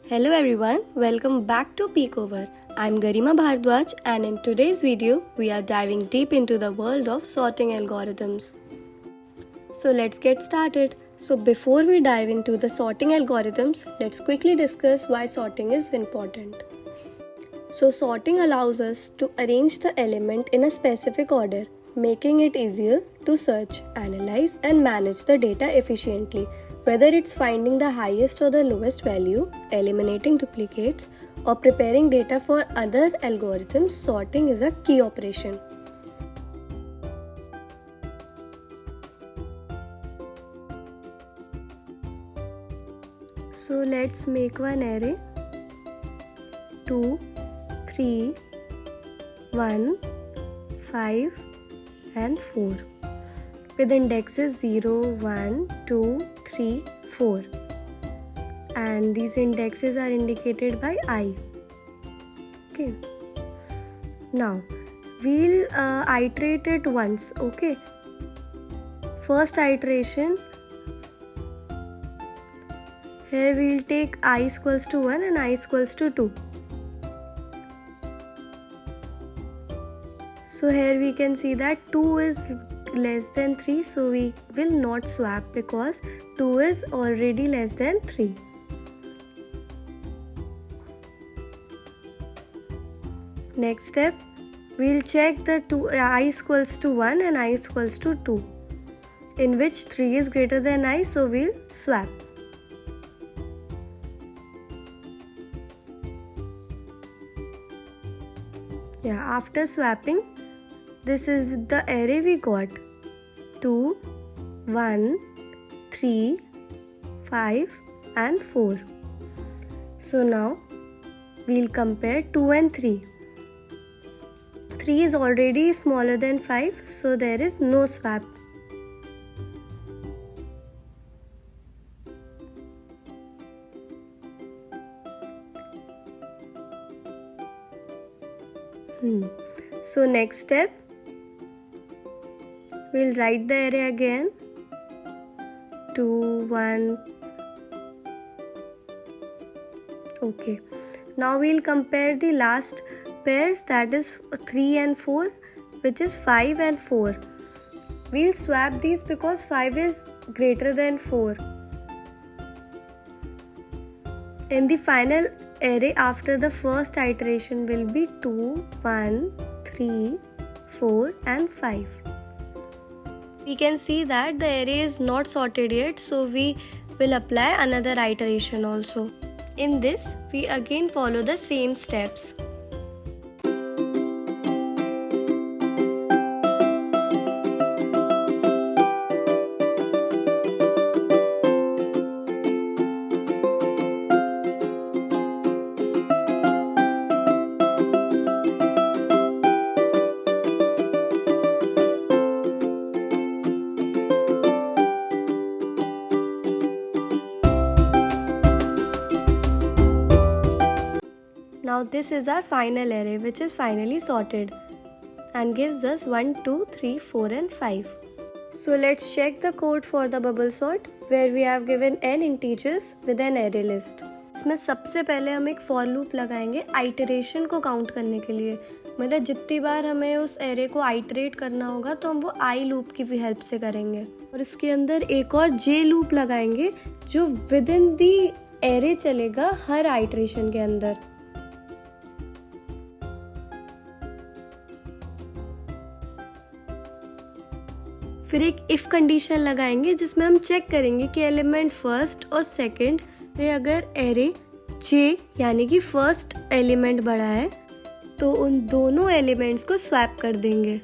Hello everyone, welcome back to Peakover. I'm Garima Bhardwaj and in today's video we are diving deep into the world of sorting algorithms. So let's get started. So before we dive into the sorting algorithms, let's quickly discuss why sorting is important. So sorting allows us to arrange the element in a specific order, making it easier to search, analyze and manage the data efficiently. Whether it's finding the highest or the lowest value, eliminating duplicates, or preparing data for other algorithms, sorting is a key operation. So let's make one array 2, 3, 1, 5 and 4 with indexes 0, 1, 2, 3, 4 and these indexes are indicated by I. Okay. Now we'll iterate it once. Okay. First iteration, here we'll take I equals to 1 and I equals to 2. So here we can see that 2 is less than 3, so we will not swap because 2 is already less than 3. Next step, we'll check the I equals to 1 and I equals to 2, in which 3 is greater than I, so we'll swap. After swapping, this is the array we got 2, 1, 3, 5 and 4. So now we'll compare 2 and 3. 3 is already smaller than 5, so there is no swap. So next step, we'll write the array again 2, 1. Okay. Now we'll compare the last pairs, that is 3 and 4, which is 5 and 4. We'll swap these because 5 is greater than 4. In the final array after the first iteration will be 2, 1, 3, 4 and 5. We can see that the array is not sorted yet, so we will apply another iteration also. In this, we again follow the same steps. Now this is our final array, which is finally sorted and gives us 1, 2, 3, 4 and 5. So let's check the code for the bubble sort, where we have given n integers with an array list. इसमें सबसे पहले हम एक for loop लगाएंगे iteration को count करने के लिए, मतलब जितनी बार हमें उस एरे को आइटरेट करना होगा तो हम वो आई लूप की भी हेल्प से करेंगे। और उसके अंदर एक और जे लूप लगाएंगे जो विद इन दी एरे चलेगा हर आइटरेशन के अंदर। फिर एक इफ कंडीशन लगाएंगे जिसमें हम चेक करेंगे कि एलिमेंट फर्स्ट और सेकंड में अगर एरे जे यानी कि फर्स्ट एलिमेंट बड़ा है तो उन दोनों एलिमेंट्स को स्वैप कर देंगे।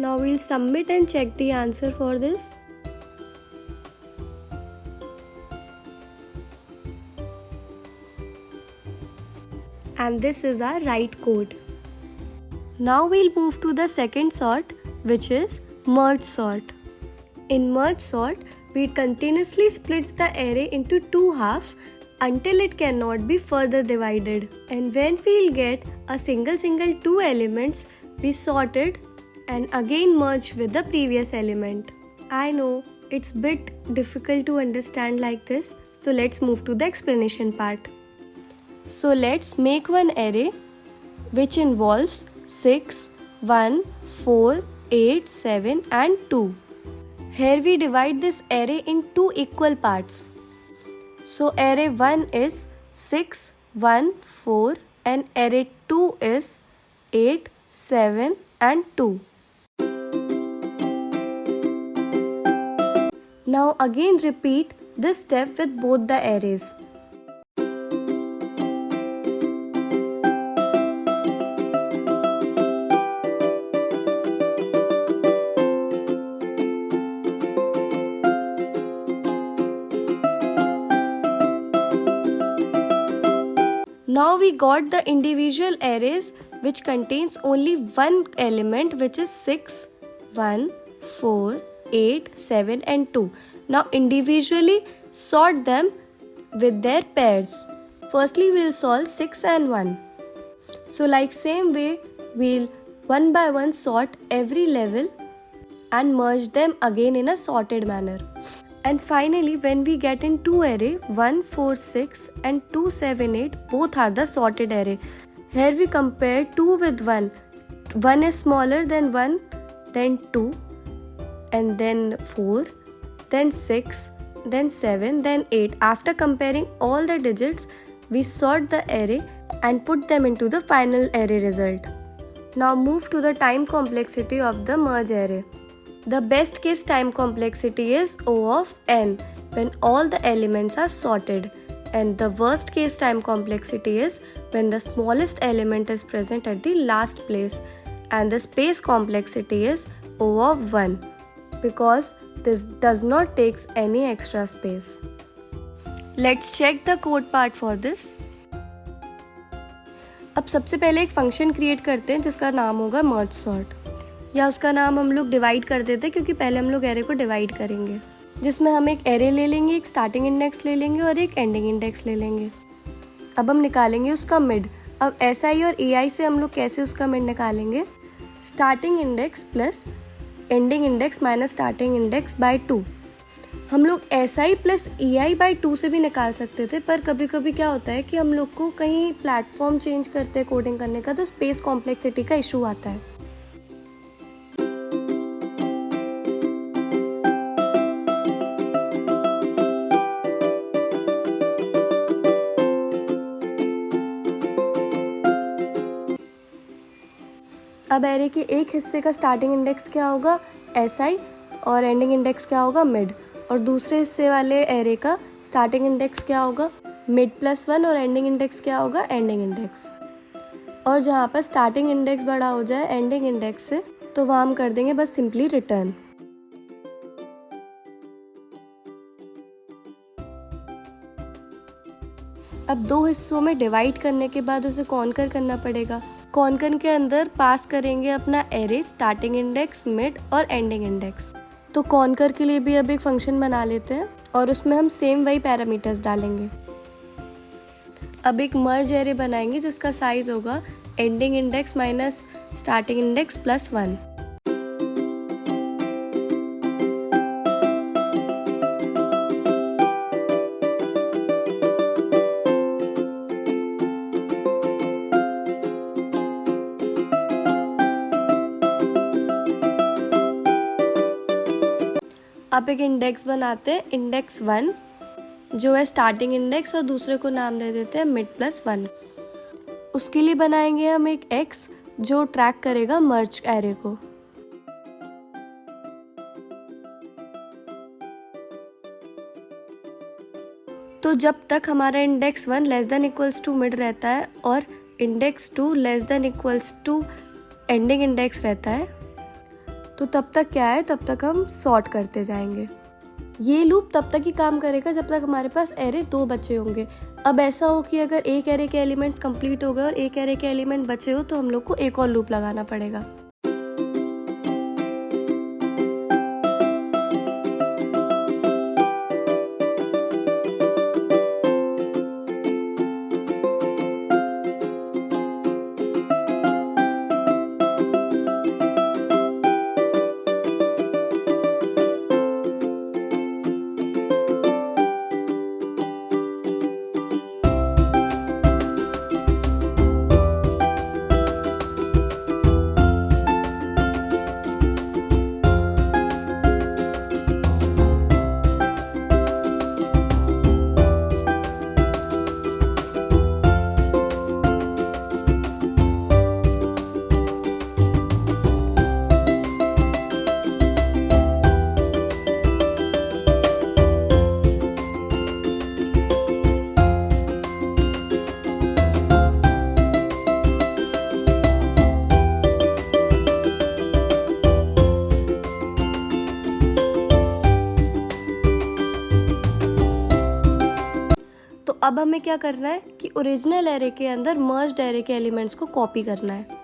Now we'll submit and check the answer for this. and this is our right code. Now we'll move to the second sort, which is merge sort. In merge sort, we continuously splits the array into two halves until it cannot be further divided. And when we'll get a single two elements, we sort it and again merge with the previous element. I know it's bit difficult to understand like this, so let's move to the explanation part. So let's make one array which involves 6, 1, 4, 8, 7 and 2. Here we divide this array in two equal parts. So array 1 is 6, 1, 4 and array 2 is 8, 7 and 2. Now again repeat this step with both the arrays. Now we got the individual arrays which contains only one element, which is 6, 1, 4, 8, 7 and 2. Now individually sort them with their pairs. Firstly we'll solve 6 and 1. So like same way we'll one by one sort every level and merge them again in a sorted manner. And finally when we get in two array 1, 4, 6 and 2, 7, 8, both are the sorted array. Here we compare 2 with 1. 1 is smaller than 1, then 2 and then 4, then 6, then 7, then 8. After comparing all the digits, we sort the array and put them into the final array result. Now move to the time complexity of the merge array. The best case time complexity is O of n when all the elements are sorted, and the worst case time complexity is when the smallest element is present at the last place, and the space complexity is O of 1 because this does not take any extra space. Let's check the code part for this. अब सबसे पहले एक function create करते हैं जिसका नाम होगा merge sort, या उसका नाम हम लोग डिवाइड कर देते हैं क्योंकि पहले हम लोग एरे को डिवाइड करेंगे, जिसमें हम एक एरे ले लेंगे, एक स्टार्टिंग इंडेक्स ले लेंगे और एक एंडिंग इंडेक्स ले लेंगे. अब हम निकालेंगे उसका मिड. अब SI और EI से हम लोग कैसे उसका मिड निकालेंगे? Starting index plus ending index minus starting index bye 2. हम लोग SI प्लस EI बाय 2 से भी निकाल सकते थे, पर कभी कभी क्या होता है कि हम लोग को कहीं प्लेटफॉर्म चेंज करते हैं कोडिंग करने का, तो स्पेस कॉम्प्लेक्सिटी का इशू आता है. अब एरे के एक हिस्से का स्टार्टिंग इंडेक्स क्या होगा? SI और एंडिंग इंडेक्स क्या होगा? मिड. और दूसरे हिस्से वाले एरे का स्टार्टिंग इंडेक्स क्या होगा? मिड प्लस 1 और एंडिंग इंडेक्स क्या होगा? Ending index. और जहाँ पर स्टार्टिंग इंडेक्स बड़ा हो जाए एंडिंग इंडेक्स से, तो वहाँ हम कर देंगे बस सिंपली रिटर्न. अब दो हिस्सों में डिवाइड करने के बाद उसे कॉन्कर करना पड़ेगा. कॉन्कर के अंदर पास करेंगे अपना एरे, स्टार्टिंग इंडेक्स, मिड और एंडिंग इंडेक्स. तो कॉन्कर के लिए भी अब एक फंक्शन बना लेते हैं और उसमें हम सेम वही पैरामीटर्स डालेंगे. अब एक मर्ज एरे बनाएंगे जिसका साइज होगा ending index minus starting index plus 1. आप एक इंडेक्स बनाते हैं, इंडेक्स 1 जो है स्टार्टिंग इंडेक्स, और दूसरे को नाम दे देते हैं मिड प्लस 1. उसके लिए बनाएंगे हम एक x जो ट्रैक करेगा मर्ज एरे को. तो जब तक हमारा index 1 less than equals to mid रहता है और index 2 less than equals to ending index रहता है, तो तब तक क्या है, तब तक हम सॉर्ट करते जाएंगे. ये लूप तब तक ही काम करेगा जब तक हमारे पास एरे 2 बचे होंगे। अब ऐसा हो कि अगर एक एरे के एलिमेंट्स कंप्लीट हो गए और एक एरे के एलिमेंट बचे हो तो हम लोग को एक और लूप लगाना पड़ेगा। तो अब हमें क्या करना है कि ओरिजिनल एरे के अंदर मर्ज्ड एरे के एलिमेंट्स को कॉपी करना है।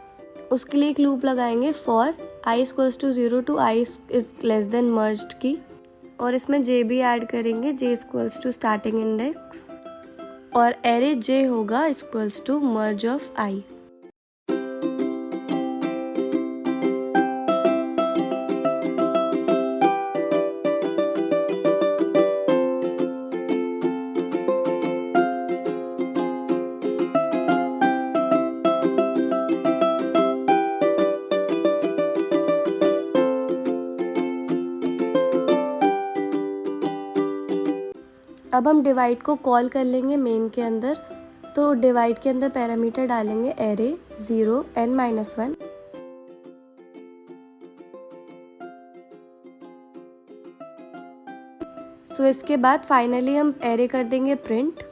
उसके लिए एक लूप लगाएंगे for i equals to 0 to i is less than merged की, और इसमें j भी ऐड करेंगे, j equals to starting index, और एरे j होगा equals to merge of i। अब हम डिवाइड को कॉल कर लेंगे मेन के अंदर, तो डिवाइड के अंदर पैरामीटर डालेंगे एरे 0 n-1। सो इसके बाद फाइनली हम एरे कर देंगे प्रिंट।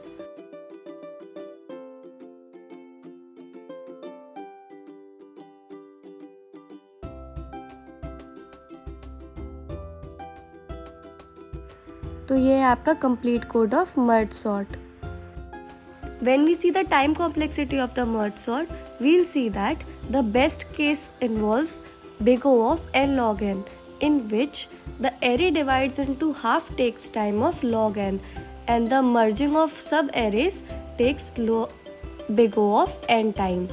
तो ये है आपका complete code of merge sort. When we see the time complexity of the merge sort, we'll see that the best case involves big O of n log n, in which the array divides into half takes time of log n, and the merging of sub-arrays takes big O of n time.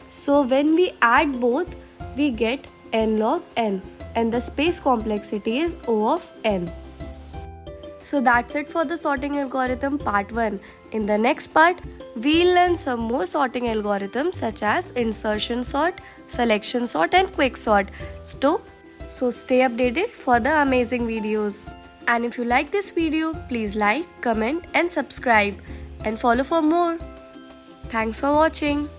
So when we add both, we get n log n, and the space complexity is O of n. So that's it for the sorting algorithm part 1. In the next part, we'll learn some more sorting algorithms such as insertion sort, selection sort and quick sort. So stay updated for the amazing videos. And if you like this video, please like, comment and subscribe and follow for more. Thanks for watching.